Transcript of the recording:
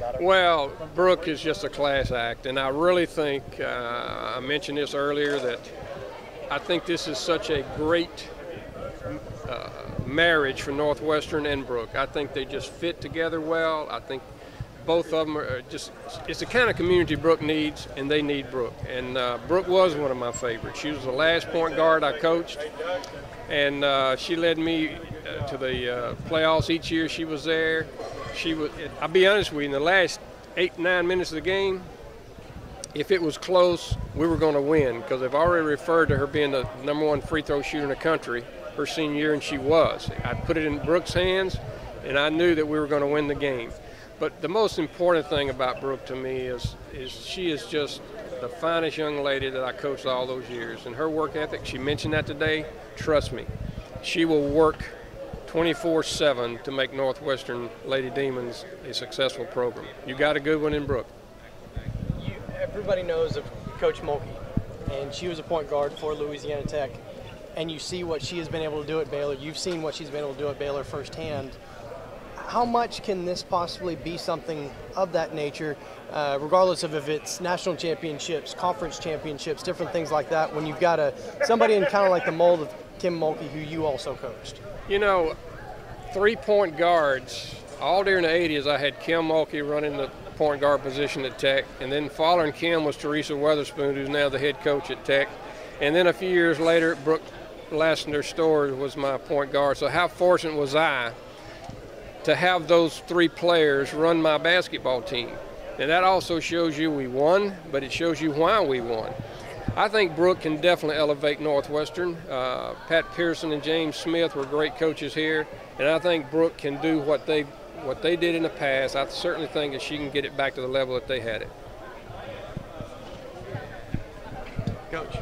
about her? Well, Brooke is just a class act, and I really think, I mentioned this earlier, that I think this is such a great marriage for Northwestern and Brooke. I think they just fit together well. I think both of them are just, it's the kind of community Brooke needs, and they need Brooke. And Brooke was one of my favorites. She was the last point guard I coached, and she led me to the playoffs each year she was there. I'll be honest with you, in the last 8-9 minutes of the game, if it was close, we were going to win, because they've already referred to her being the #1 free throw shooter in the country her senior year, and she was. I put it in Brooke's hands, and I knew that we were going to win the game. But the most important thing about Brooke to me is she is just the finest young lady that I coached all those years. And her work ethic, she mentioned that today, trust me, she will work 24/7 to make Northwestern Lady Demons a successful program. You got a good one in Brooke. Everybody knows of Coach Mulkey, and she was a point guard for Louisiana Tech, and you see what she has been able to do at Baylor. You've seen what she's been able to do at Baylor firsthand. How much can this possibly be something of that nature, regardless of if it's national championships, conference championships, different things like that, when you've got somebody in kind of like the mold of Kim Mulkey, who you also coached? You know, 3-point guards, all during the 80s, I had Kim Mulkey running the point guard position at Tech, and then following Kim was Teresa Weatherspoon, who's now the head coach at Tech. And then a few years later, Brooke Stoehr was my point guard. So how fortunate was I to have those 3 players run my basketball team? And that also shows you we won, but it shows you why we won. I think Brooke can definitely elevate Northwestern. Pat Pearson and James Smith were great coaches here, and I think Brooke can do what they did in the past. I certainly think that she can get it back to the level that they had it. Coach.